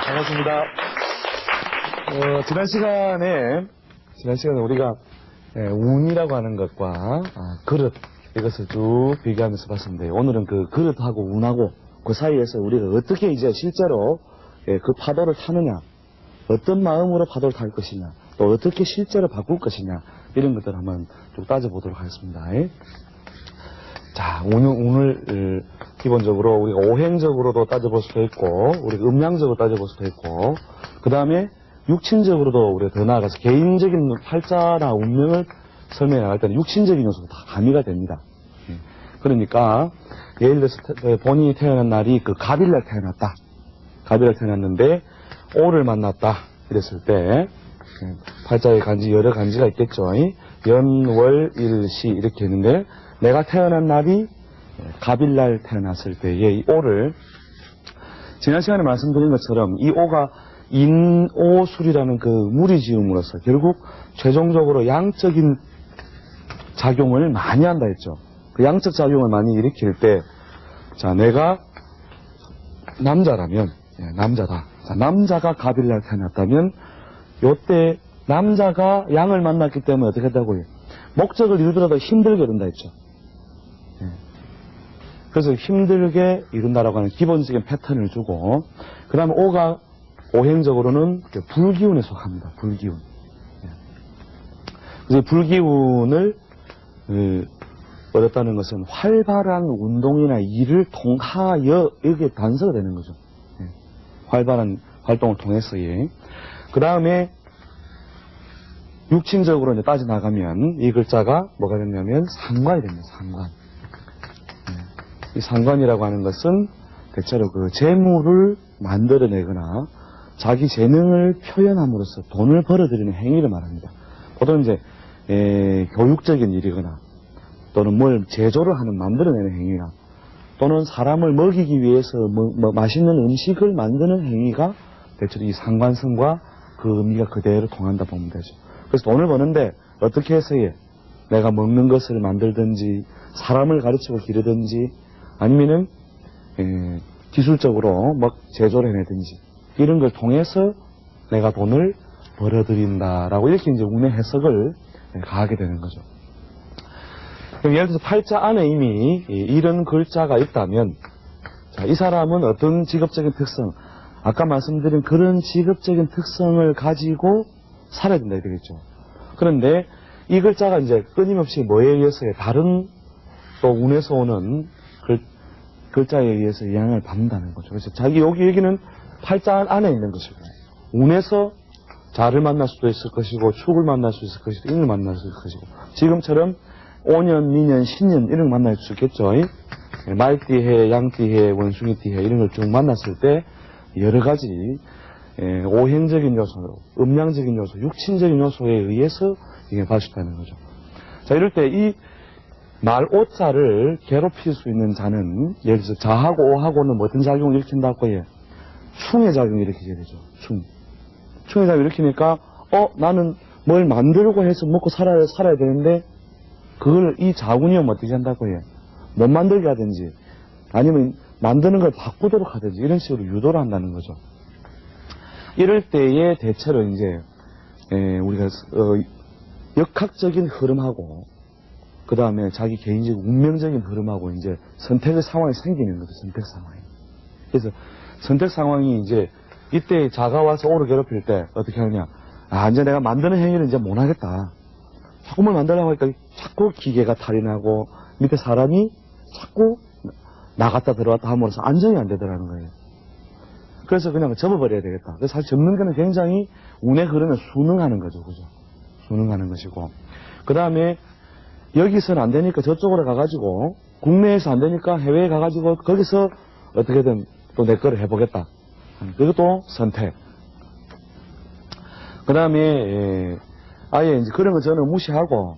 반갑습니다. 지난 시간에 우리가 운이라고 하는 것과 그릇, 이것을 쭉 비교하면서 봤습니다. 오늘은 그 그릇하고 운하고 그 사이에서 우리가 어떻게 이제 실제로 그 파도를 타느냐, 어떤 마음으로 파도를 탈 것이냐, 또 어떻게 실제로 바꿀 것이냐, 이런 것들을 한번 쭉 따져보도록 하겠습니다. 자, 운을 기본적으로 우리가 오행적으로도 따져볼 수도 있고, 우리가 음양적으로 따져볼 수도 있고, 그 다음에 육친적으로도 우리가 더 나아가서 개인적인 팔자나 운명을 설명해 나갈 때는 육친적인 요소가 다 가미가 됩니다. 그러니까 예를 들어서 본인이 태어난 날이 그 갑일날 태어났다. 갑일날 태어났는데 오를 만났다. 이랬을 때 팔자의 간지 여러 간지가 있겠죠. 연, 월, 일, 시 이렇게 있는데 내가 태어난 날이 갑일날 태어났을 때의 이 오를 지난 시간에 말씀드린 것처럼 이 오가 인오술이라는 그 무리지음으로서 결국 최종적으로 양적인 작용을 많이 한다 했죠. 그 양적 작용을 많이 일으킬 때, 자, 내가 남자라면, 남자다. 자, 남자가 갑일날 태어났다면, 요때 남자가 양을 만났기 때문에 어떻게 했다고요? 목적을 이루더라도 힘들게 이룬다 했죠. 그래서 힘들게 이룬다라고 하는 기본적인 패턴을 주고, 그 다음에 오가 오행적으로는 불기운에 속합니다. 불기운. 그래서 불기운을 얻었다는 것은 활발한 운동이나 일을 통하여 이게 단서가 되는 거죠. 활발한 활동을 통해서의. 그 다음에 육친적으로 이제 따져나가면 이 글자가 뭐가 됐냐면 상관이 됩니다. 상관. 이 상관이라고 하는 것은 대체로 그 재물을 만들어내거나 자기 재능을 표현함으로써 돈을 벌어들이는 행위를 말합니다. 보통 이제 교육적인 일이거나 또는 뭘 제조를 하는 만들어내는 행위나 또는 사람을 먹이기 위해서 맛있는 음식을 만드는 행위가 대체로 이 상관성과 그 의미가 그대로 통한다 보면 되죠. 그래서 돈을 버는데 어떻게 해서 내가 먹는 것을 만들든지 사람을 가르치고 기르든지 아니면은 기술적으로 뭐 제조를 해내든지 이런 걸 통해서 내가 돈을 벌어들인다라고 이렇게 이제 운의 해석을 가하게 되는 거죠. 그럼 예를 들어서 팔자 안에 이미 이런 글자가 있다면, 자, 이 사람은 어떤 직업적인 특성, 아까 말씀드린 그런 직업적인 특성을 가지고 살아야 된다 되겠죠. 그런데 이 글자가 이제 끊임없이 뭐에 의해서의 다른 또 운에서 오는 글자에 의해서 영향을 받는다는 거죠. 그래서 자기 여기는 팔자 안에 있는 것이고, 운에서 자를 만날 수도 있을 것이고, 축을 만날 수 있을 것이고, 인을 만날 수 있을 것이고, 지금처럼 5년, 미년, 10년 이런 걸 만날 수 있겠죠. 말띠해, 양띠해, 원숭이띠해 이런 걸 쭉 만났을 때 여러 가지 오행적인 요소, 음양적인 요소, 육친적인 요소에 의해서 이게 발생하는 거죠. 자, 이럴 때 이 말 오자를 괴롭힐 수 있는 자는 예를 들어서 자하고 오하고는 어떤 작용을 일으킨다고 해요? 충의 작용을 일으키게 되죠. 충의 작용을 일으키니까 나는 뭘 만들고 해서 먹고 살아야 되는데 그걸 이 자운이 오면 어떻게 한다고 해요? 못 만들게 하든지 아니면 만드는 걸 바꾸도록 하든지 이런 식으로 유도를 한다는 거죠. 이럴 때에 대체로 이제 우리가 역학적인 흐름하고 그 다음에 자기 개인적 운명적인 흐름하고 이제 선택의 상황이 생기는 거죠. 선택 상황이. 그래서 선택 상황이 이제 이때 자가 와서 오를 괴롭힐 때 어떻게 하느냐. 이제 내가 만드는 행위를 이제 못 하겠다. 자꾸만 만들려고 하니까 자꾸 기계가 탈이 나고 밑에 사람이 자꾸 나갔다 들어왔다 함으로써 안정이 안 되더라는 거예요. 그래서 그냥 접어버려야 되겠다. 그래서 사실 접는 거는 굉장히 운의 흐름에 순응하는 거죠. 그죠? 순응하는 것이고. 그 다음에 여기서는 안 되니까 저쪽으로 가가지고 국내에서 안 되니까 해외에 가가지고 거기서 어떻게든 또 내 거를 해보겠다. 그것도 선택. 그 다음에 아예 이제 그런 거 저는 무시하고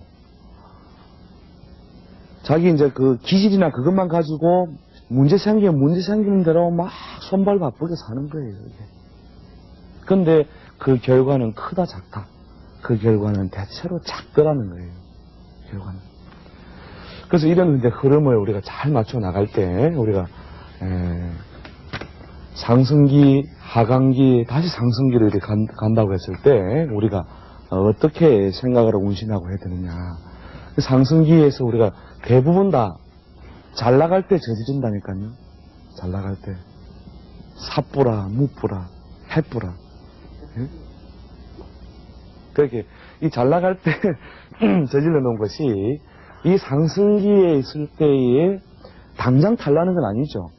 자기 이제 그 기질이나 그것만 가지고 문제 생기는 대로 막 손발 바쁘게 사는 거예요. 이게. 근데 그 결과는 크다 작다. 그 결과는 대체로 작더라는 거예요. 결과는. 그래서 이런 이제 흐름을 우리가 잘 맞춰 나갈 때 우리가 상승기, 하강기, 다시 상승기로 이렇게 간다고 했을 때 우리가 어떻게 생각을 하고 운신하고 해야 되느냐. 상승기에서 우리가 대부분 다 잘 나갈 때 저지른다니까요. 잘 나갈 때. 삿부라, 무부라, 해부라. 예? 그렇게 이 잘 나갈 때 저질러 놓은 것이 이 상승기에 있을 때에 당장 탈나는 건 아니죠.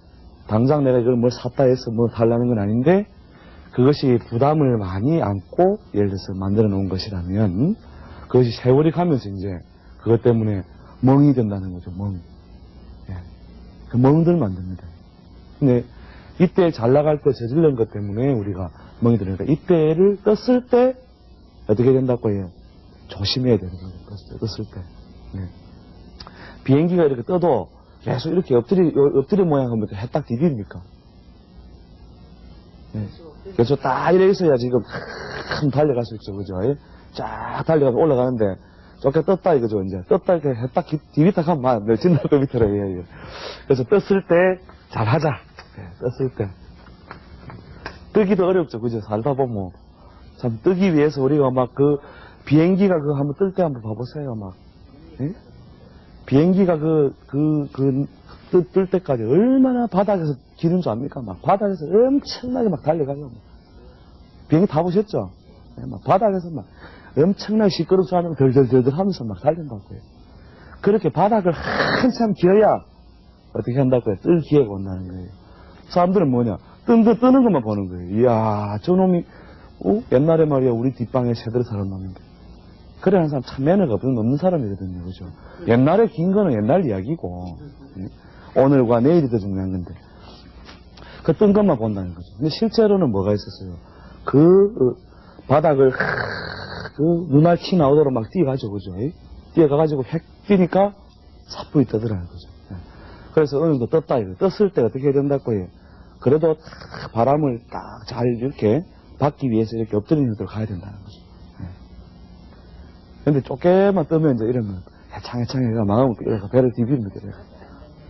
당장 내가 이걸 뭘 샀다 해서 뭐 탈나는 건 아닌데 그것이 부담을 많이 안고 예를 들어서 만들어 놓은 것이라면 그것이 세월이 가면서 이제 그것 때문에 멍이 된다는 거죠. 멍. 예. 그 멍들 만듭니다. 근데 이때 잘 나갈 때 저질른 것 때문에 우리가 멍이 드니까 이때를 떴을 때 어떻게 된다고 해요? 조심해야 되는 거예요. 떴을 때. 네. 비행기가 이렇게 떠도 계속 이렇게 엎드려 모양 하면 해 딱 디딥니까? 네. 그래서 딱 이래 있어야 지금 달려갈 수 있죠. 그죠? 예? 쫙 달려가서 올라가는데 좋게 떴다 이거죠. 이제 떴다 이렇게 해 딱 디비딱 하면 막 멸진날 거 밑으로 해요. 그래서 떴을 때 잘하자. 네, 떴을 때. 뜨기도 어렵죠. 그죠? 살다 보면. 참, 뜨기 위해서 우리가 막 비행기가 한번 뜰 때 한번 봐보세요. 막. 예? 비행기가 뜰 때까지 얼마나 바닥에서 기는 줄 압니까? 막 바닥에서 엄청나게 막 달려가요. 비행기 타보셨죠? 예, 막 바닥에서 막 엄청나게 시끄럽지 않으면 덜덜덜덜 하면서 막 달린다고요. 그렇게 바닥을 한참 기어야 어떻게 한다고요? 뜰 기회가 온다는 거예요. 사람들은 뭐냐? 뜨는 것만 보는 거예요. 이야, 저놈이, 옛날에 말이야, 우리 뒷방에 새들 살았는데. 그래, 한 사람 참 매너가 없는 사람이거든요. 그죠? 옛날에 긴 거는 옛날 이야기고, 오늘과 내일이 더 중요한 건데. 그 뜬 것만 본다는 거죠. 근데 실제로는 뭐가 있었어요? 바닥을, 눈알 티 나오도록 막 뛰어가죠. 그죠? 뛰어가가지고 획 뛰니까 사뿐히 떠더라는 거죠. 그래서 어느 정도 떴다, 이거. 떴을 때 어떻게 해야 된다고 해요? 그래도 바람을 딱 잘 이렇게 받기 위해서 이렇게 엎드리는 데로 가야 된다는 거죠. 근데 조금만 뜨면 이제 이러면 해창해가 망하면 배를 디비입니다.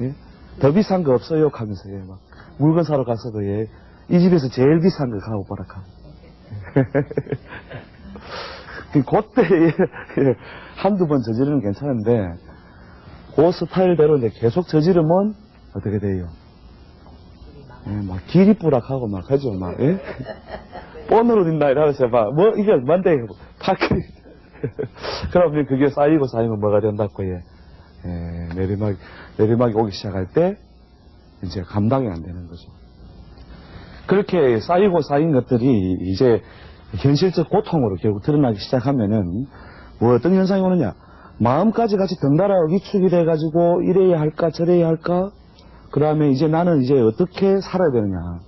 예? 더 비싼 거 없어요? 하면서 예, 막 물건 사러 갔어도 예, 이 집에서 제일 비싼 거 가고 보라카. 그때 예, 한두 번 저지르면 괜찮은데 그 스타일대로 이제 계속 저지르면 어떻게 돼요? 예, 막 기립부락하고 막 하죠. 막 예? 본으로 딘다 이러면서 막 뭐 이게 뭔데 파크. 그러면 그게 쌓이고 뭐가 된다고 예. 내리막이 오기 시작할 때 이제 감당이 안 되는 거죠. 그렇게 쌓인 것들이 이제 현실적 고통으로 결국 드러나기 시작하면은 뭐 어떤 현상이 오느냐? 마음까지 같이 덩달아 위축이 돼가지고 이래야 할까 저래야 할까? 그 다음에 이제 나는 이제 어떻게 살아야 되느냐?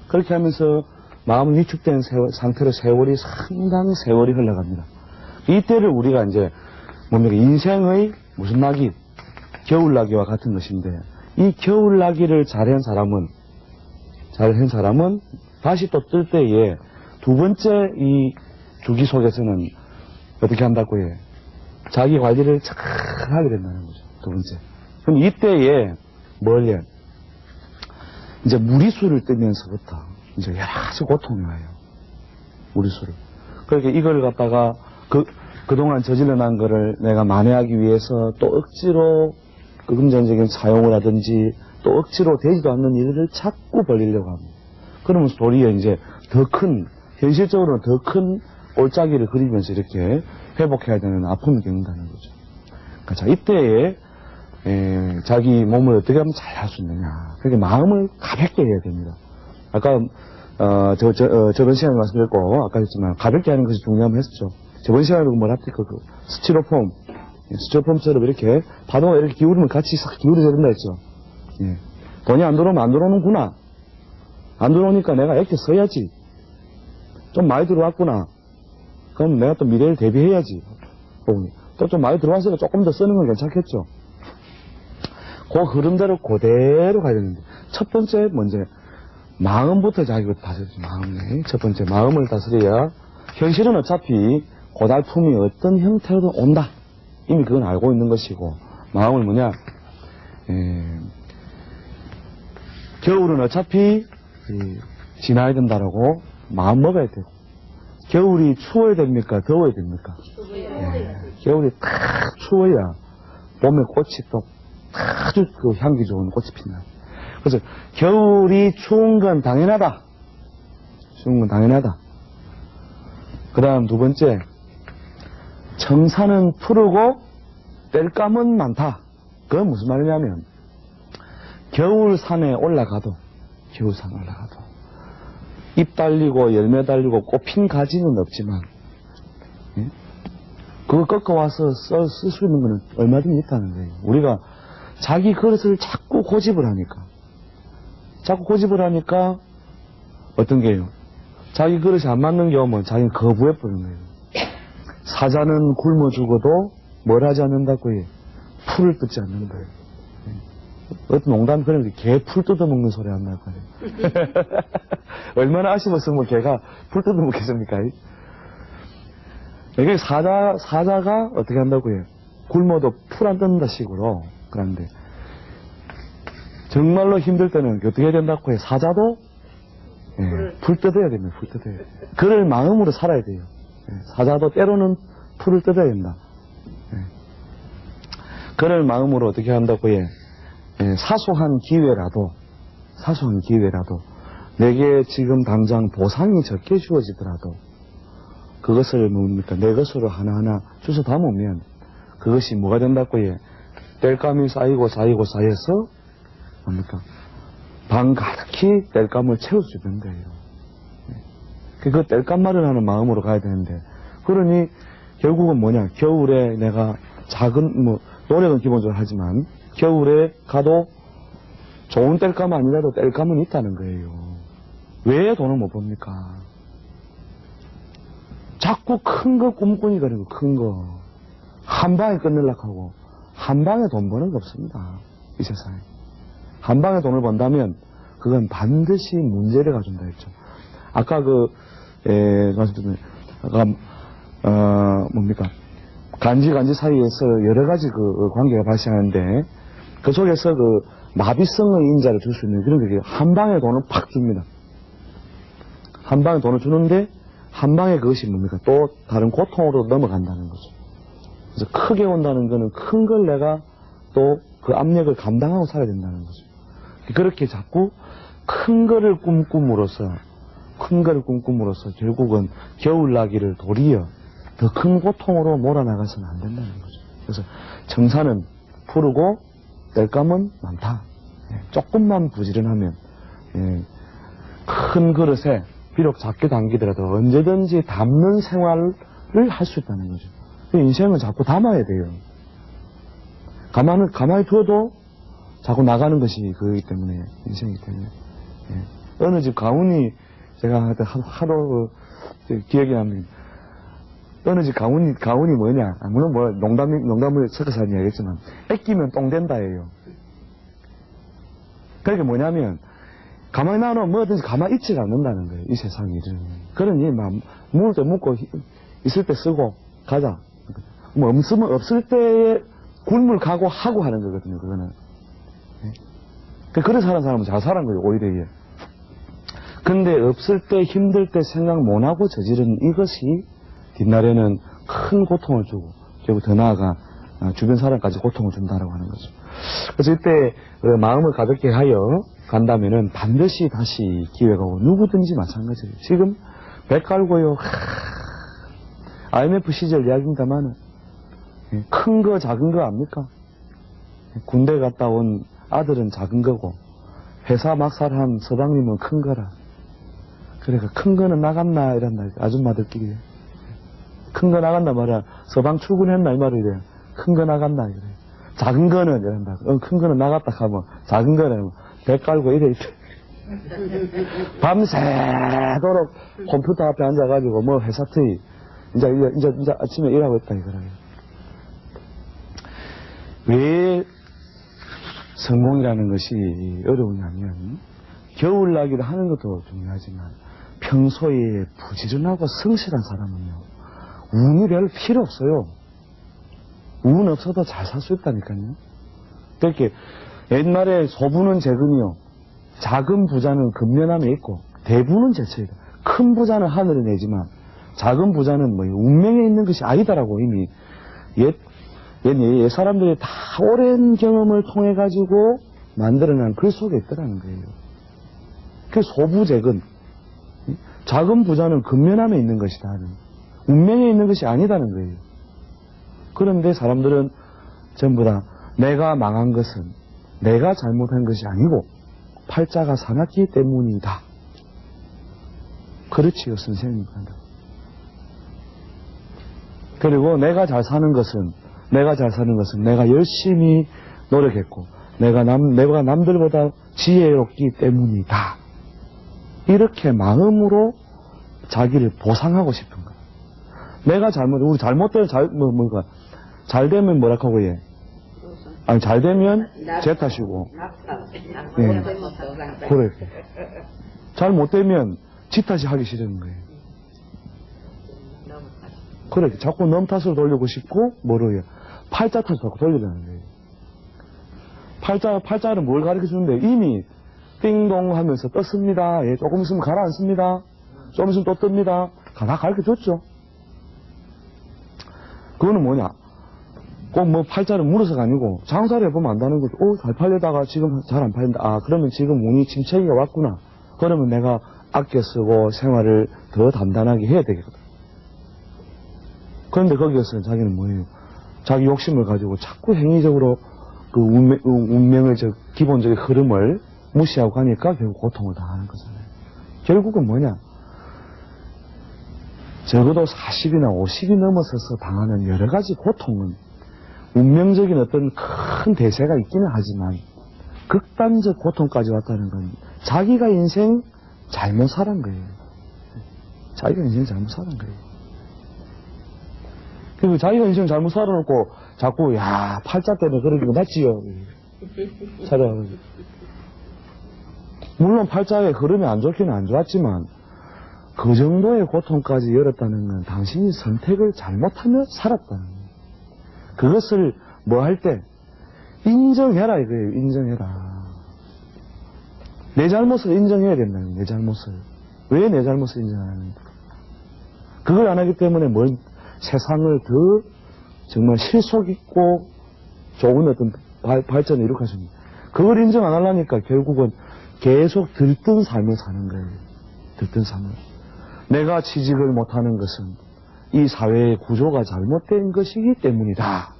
그렇게 하면서 마음이 위축된 상태로 세월이 상당히 세월이 흘러갑니다. 이때를 우리가 이제 뭡니까? 인생의 무슨 나기? 겨울나기와 같은 것인데 이 겨울나기를 잘한 사람은 다시 또 뜰 때에 두 번째 이 주기 속에서는 어떻게 한다고 해요? 자기 관리를 잘 하게 된다는 거죠. 두 번째. 그럼 이때에 뭘 해? 이제 무리수를 뜨면서부터 이제 여러 가지 고통이 와요. 무리수를. 그렇게 이걸 갖다가 그동안 저질러 난 거를 내가 만회하기 위해서 또 억지로 금전적인 사용을 하든지 또 억지로 되지도 않는 일을 자꾸 벌리려고 합니다. 그러면서 도리어 이제 현실적으로는 더 큰 올짜기를 그리면서 이렇게 회복해야 되는 아픔을 겪는다는 거죠. 그러니까 자, 이때에 자기 몸을 어떻게 하면 잘 할 수 있느냐. 그렇게 마음을 가볍게 해야 됩니다. 아까 저번 시간에 말씀드렸고 아까 했지만 가볍게 하는 것이 중요하다고 했었죠. 저번 시간에 뭐라 합니까? 스티로폼처럼 이렇게 파도가 이렇게 기울으면 같이 싹 기울어져야 된다 했죠. 예. 돈이 안 들어오면 안 들어오는구나. 안 들어오니까 내가 액체 써야지. 좀 많이 들어왔구나. 그럼 내가 또 미래를 대비해야지. 또 좀 많이 들어왔으니까 조금 더 쓰는 건 괜찮겠죠. 그 흐름대로 그대로 가야 되는데 첫 번째 먼저 마음부터 자기가 다스려야지. 첫 번째 마음을 다스려야 현실은 어차피 고달픔이 어떤 형태로도 온다. 이미 그건 알고 있는 것이고 마음을 뭐냐 겨울은 어차피 지나야 된다라고 마음 먹어야 되고, 겨울이 추워야 됩니까? 더워야 됩니까? 겨울이 탁 추워야 봄에 꽃이 또 아주 그 향기 좋은 꽃이 핀다. 그래서 겨울이 추운 건 당연하다. 추운 건 당연하다. 그 다음 두 번째, 청산은 푸르고 땔감은 많다. 그건 무슨 말이냐면, 겨울산에 올라가도 잎 달리고 열매 달리고 꽃핀 가지는 없지만, 예? 그거 꺾어와서 쓸 수 있는 거는 얼마든지 있다는 거예요. 우리가 자기 그릇을 자꾸 고집을 하니까 어떤 게요? 자기 그릇이 안 맞는 게 오면 자기는 거부해버리는 거예요. 사자는 굶어 죽어도 뭘 하지 않는다고요? 풀을 뜯지 않는 거예요. 어떤 농담 그런 게 개 풀 뜯어먹는 소리 안 날 거예요. 얼마나 아쉬웠으면 개가 풀 뜯어먹겠습니까? 이게 사자가 어떻게 한다고요? 굶어도 풀 안 뜯는다 식으로. 그런데 정말로 힘들 때는 어떻게 해야 된다고 해요? 사자도 풀 뜯어야 됩니다. 풀 뜯어야 돼요. 그럴 마음으로 살아야 돼요. 사자도 때로는 풀을 뜯어야 된다. 그럴 마음으로 어떻게 한다고 해요? 사소한 기회라도 내게 지금 당장 보상이 적게 주어지더라도 그것을 뭡니까? 내 것으로 하나하나 주워 담으면 그것이 뭐가 된다고 해요? 땔감이 쌓여서 뭡니까? 방 가득히 땔감을 채울 수 있는 거예요. 그 땔감 마련하는 마음으로 가야 되는데, 그러니 결국은 뭐냐? 겨울에 내가 노력은 기본적으로 하지만 겨울에 가도 좋은 땔감 아니라도 땔감은 있다는 거예요. 왜 돈을 못 법니까? 자꾸 큰 거 꿈꾸니까 그리고 큰 거. 한 방에 끝내려고 하고, 한 방에 돈 버는 거 없습니다. 이 세상에. 한 방에 돈을 번다면, 그건 반드시 문제를 가져온다 했죠. 아까 말씀드린, 뭡니까? 간지 사이에서 여러 가지 관계가 발생하는데, 그 속에서 마비성의 인자를 줄 수 있는 그런 게 한 방에 돈을 팍 줍니다. 한 방에 돈을 주는데, 한 방에 그것이 뭡니까? 또 다른 고통으로 넘어간다는 거죠. 그래서 크게 온다는 거는 큰 걸 내가 또 그 압력을 감당하고 살아야 된다는 거죠. 그렇게 자꾸 큰 거를 꿈꿈으로써 결국은 겨울나기를 도리어 더 큰 고통으로 몰아나가서는 안 된다는 거죠. 그래서 청산은 푸르고 땔감은 많다. 조금만 부지런하면 큰 그릇에 비록 작게 담기더라도 언제든지 담는 생활을 할 수 있다는 거죠. 인생은 자꾸 담아야 돼요. 가만히 두어도 자꾸 나가는 것이 그거기 때문에, 인생이기 때문에. 어느 집 가훈이, 제가 하루 기억이 납니다. 어느 집 가훈이 뭐냐. 물론 농담을 섞어서 하는 이야기겠지만, 애끼면 똥 된다예요. 그러니까 뭐냐면, 가만히 놔놓으면 뭐든지 가만히 있지 않는다는 거예요. 이 세상 일은. 그러니, 묵을 때 묵고, 있을 때 쓰고, 가자. 없을 때에 굶을 각오하고 하는 거거든요, 그거는. 그래 사는 사람은 잘 사는 거예요, 오히려 이게. 근데 없을 때, 힘들 때 생각 못하고 저지른 이것이 뒷날에는 큰 고통을 주고, 결국 더 나아가 주변 사람까지 고통을 준다라고 하는 거죠. 그래서 이때 마음을 가볍게 하여 간다면은 반드시 다시 기회가 오고, 누구든지 마찬가지예요. 지금 배 깔고요, IMF 시절 이야기입니다만은, 큰 거, 작은 거 압니까? 군대 갔다 온 아들은 작은 거고, 회사 막살한 서방님은 큰 거라. 그러니까 큰 거는 나갔나, 이란다. 아줌마들끼리. 큰 거 나갔나 말이야. 서방 출근했나, 이 말이래. 큰 거 나갔나, 이래. 작은 거는, 이란다. 큰 거는 나갔다 하면, 작은 거는 배 깔고 이래. 밤새도록 컴퓨터 앞에 앉아가지고, 회사 트이. 이제 아침에 일하고 있다, 이거라요. 왜 성공이라는 것이 어려우냐면, 겨울나기를 하는 것도 중요하지만 평소에 부지런하고 성실한 사람은요, 운이 별 필요 없어요. 운 없어도 잘 살 수 있다니까요. 그렇게 옛날에 소부는 재근이요, 작은 부자는 근면함에 있고 대부는 제처이다. 큰 부자는 하늘에 내지만 작은 부자는 뭐 운명에 있는 것이 아니다라고 이미 옛 사람들이 다 오랜 경험을 통해 가지고 만들어낸 글 속에 있더라는 거예요. 그 소부재근, 작은 부자는 근면함에 있는 것이다. 운명에 있는 것이 아니다는 거예요. 그런데 사람들은 전부 다 내가 망한 것은 내가 잘못한 것이 아니고 팔자가 사납기 때문이다. 그렇지요, 선생님. 그리고 내가 잘 사는 것은 내가 열심히 노력했고 내가 남들보다 지혜롭기 때문이다. 이렇게 마음으로 자기를 보상하고 싶은 거야. 내가 우리 잘못된 잘 되면 뭐라고 해? 아니, 잘 되면 제 탓이고. 예. 그래. 잘 못 되면 지 탓이 하기 싫은 거예요. 그래. 자꾸 놈 탓을 돌리고 싶고, 뭐로 해요? 팔자 탓을 자꾸 돌리라는 거예요. 팔자는 뭘 가르쳐 주는데, 이미 띵동 하면서 떴습니다. 예, 조금 있으면 가라앉습니다. 좀 있으면 또 뜹니다. 다 가르쳐 줬죠. 그거는 뭐냐? 꼭 뭐 팔자를 물어서가 아니고 장사를 해보면 안다는 거죠. 잘 팔려다가 지금 잘 안 팔린다. 아, 그러면 지금 운이 침체기가 왔구나. 그러면 내가 아껴 쓰고 생활을 더 단단하게 해야 되겠거든. 그런데 거기에서 자기는 뭐예요? 자기 욕심을 가지고 자꾸 행위적으로 그 운명의 기본적인 흐름을 무시하고 가니까 결국 고통을 당하는 거잖아요. 결국은 뭐냐? 적어도 40이나 50이 넘어서서 당하는 여러 가지 고통은 운명적인 어떤 큰 대세가 있기는 하지만 극단적 고통까지 왔다는 건 자기가 인생 잘못 살은 거예요. 자기가 인생 잘못 살은 거예요. 그리고 자기가 인생 잘못 살아놓고 자꾸 팔자 때문에 그러는 거 맞지요? 찾아가지고. 물론 팔자의 흐름이 안 좋기는 안 좋았지만 그 정도의 고통까지 열었다는 건 당신이 선택을 잘못하며 살았다는 거예요. 그것을 뭐 할 때 인정해라 이거예요. 인정해라. 내 잘못을 인정해야 된다는 거예요. 내 잘못을. 왜 내 잘못을 인정하는가? 그걸 안 하기 때문에 세상을 더 정말 실속 있고 좋은 어떤 발전을 이룩할 수 있는. 그걸 인정 안 하려니까 결국은 계속 들뜬 삶을 사는 거예요. 들뜬 삶을. 내가 취직을 못하는 것은 이 사회의 구조가 잘못된 것이기 때문이다.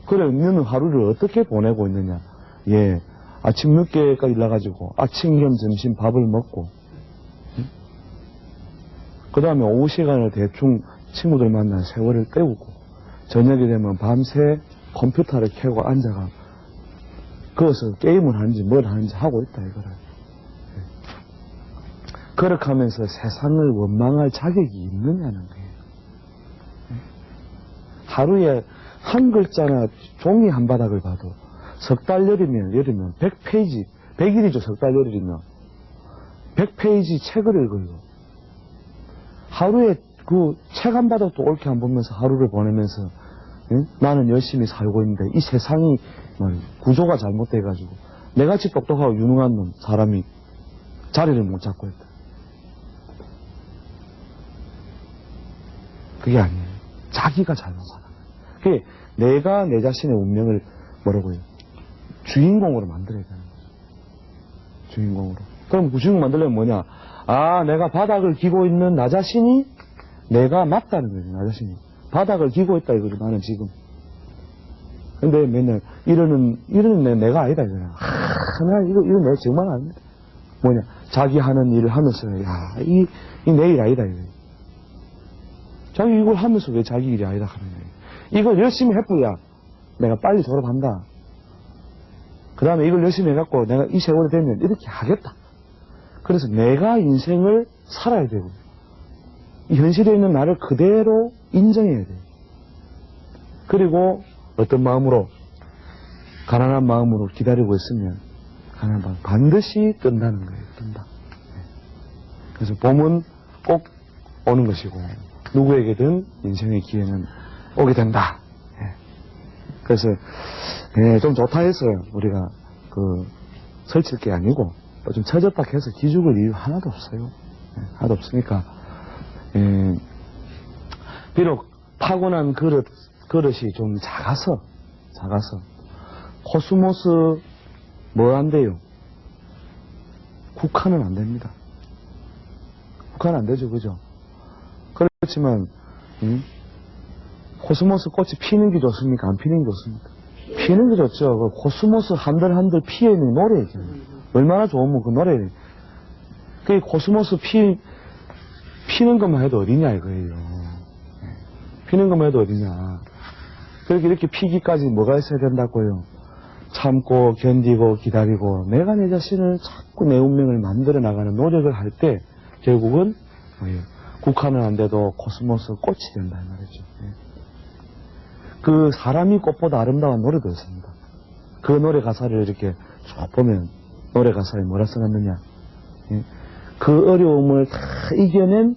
그래, 너는 하루를 어떻게 보내고 있느냐? 예, 아침 늦게까지 일어나가지고 아침 겸 점심 밥을 먹고, 그 다음에 오후 시간을 대충 친구들 만나 세월을 때우고, 저녁이 되면 밤새 컴퓨터를 켜고 앉아가 거기서 게임을 하는지 뭘 하는지 하고 있다 이거를. 그렇게 하면서 세상을 원망할 자격이 있느냐는 거예요. 하루에 한 글자나 종이 한 바닥을 봐도 석 달 열이면 100페이지, 100일이죠. 석 달 열이면 100페이지 책을 읽어요. 하루에 그 책 한 바닥도 옳게 안 보면서 하루를 보내면서 나는 열심히 살고 있는데 이 세상이 구조가 잘못돼가지고 내같이 똑똑하고 유능한 놈 사람이 자리를 못 잡고 있다. 그게 아니에요. 자기가 잘못 살아. 그게 내가 내 자신의 운명을 뭐라고요? 주인공으로 만들어야 되는 거죠. 주인공으로. 그럼 그 주인공 만들려면 뭐냐? 아, 내가 바닥을 기고 있는 나 자신이 내가 맞다는 거죠. 나 자신이. 바닥을 기고 있다 이거죠. 나는 지금. 근데 맨날 이러는 내가 아니다 이거야. 이거 내가 정말 아니다. 뭐냐? 자기 하는 일을 하면서 이 내 일 아니다 이거야. 자기 이걸 하면서 왜 자기 일이 아니다 하는 거예요. 이걸 열심히 해보야 내가 빨리 졸업한다. 그 다음에 이걸 열심히 해갖고 내가 이 세월이 되면 이렇게 하겠다. 그래서 내가 인생을 살아야 되고 이 현실에 있는 나를 그대로 인정해야 돼요. 그리고 어떤 마음으로 가난한 마음으로 기다리고 있으면 가난한 마음 반드시 뜬다는 거예요. 뜬다. 그래서 봄은 꼭 오는 것이고 누구에게든 인생의 기회는 오게 된다. 그래서 좀 좋다 해서 우리가 설칠 게 아니고 좀 처졌다 해서 기죽을 이유 하나도 없어요. 하나도 없으니까 비록 타고난 그릇이 좀 작아서 코스모스 뭐 안 돼요? 국화는 안 됩니다. 국화는 안 되죠, 그죠? 그렇지만 코스모스 꽃이 피는 게 좋습니까? 안 피는 게 좋습니까? 피는 게 좋죠. 코스모스 한들 피어 있는 노래죠. 얼마나 좋으면 그 노래. 그 코스모스 피는 것만 해도 어디냐 이거예요. 피는 것만 해도 어디냐. 그렇게 이렇게 피기까지 뭐가 있어야 된다고요? 참고 견디고 기다리고 내가 내 자신을 자꾸 내 운명을 만들어 나가는 노력을 할 때 결국은 뭐예요? 국화는 안 돼도 코스모스 꽃이 된다 이 말이죠. 그 사람이 꽃보다 아름다운 노래도 있습니다. 그 노래 가사를 이렇게 쭉 보면 노래 가사에 뭐라 써놨느냐. 그 어려움을 다 이겨낸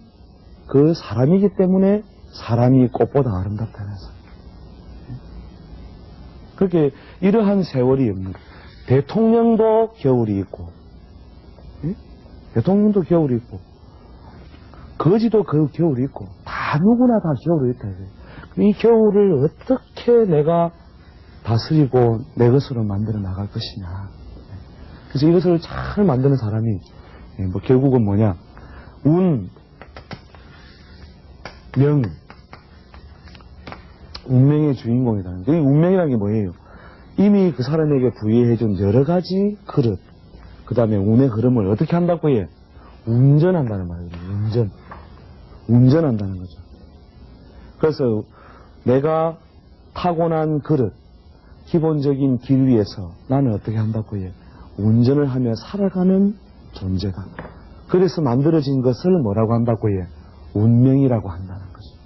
그 사람이기 때문에 사람이 꽃보다 아름답다면서. 그렇게 이러한 세월이 대통령도 겨울이 있고, 대통령도 겨울이 있고, 거지도 그 겨울이 있고, 다 누구나 다 겨울이 있다. 이 겨울을 어떻게 내가 다스리고 내 것으로 만들어 나갈 것이냐. 그래서 이것을 잘 만드는 사람이 뭐 결국은 뭐냐, 운명의 주인공이라는 게. 운명이라는 게 뭐예요? 이미 그 사람에게 부여해준 여러 가지 그릇, 그 다음에 운의 흐름을 어떻게 한다고 해요? 운전한다는 말이에요. 운전한다는 거죠. 그래서 내가 타고난 그릇, 기본적인 길 위에서 나는 어떻게 한다고 해요? 운전을 하며 살아가는 존재다. 그래서 만들어진 것을 뭐라고 한다고 해요? 운명이라고 한다는 거죠.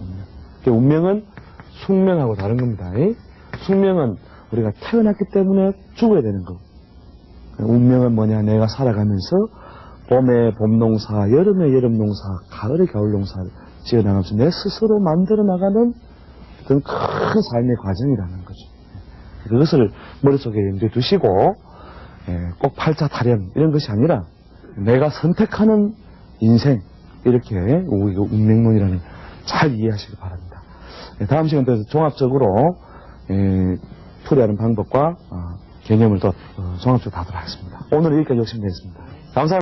운명. 운명은 숙명하고 다른 겁니다. 숙명은 우리가 태어났기 때문에 죽어야 되는 거고, 운명은 뭐냐? 내가 살아가면서 봄에 봄농사, 여름에 여름농사, 가을에 가을농사를 지어나가면서 내 스스로 만들어 나가는 어떤 큰 삶의 과정이라는 거죠. 그것을 머릿속에 염두에 두시고 꼭 팔자 타령 이런 것이 아니라 내가 선택하는 인생, 이렇게 운명론이라는 잘 이해하시기 바랍니다. 다음 시간 때 종합적으로 풀이하는 방법과 개념을 더 종합적으로 다루도록 하겠습니다. 오늘 여기까지 욕심내겠습니다. 감사합니다.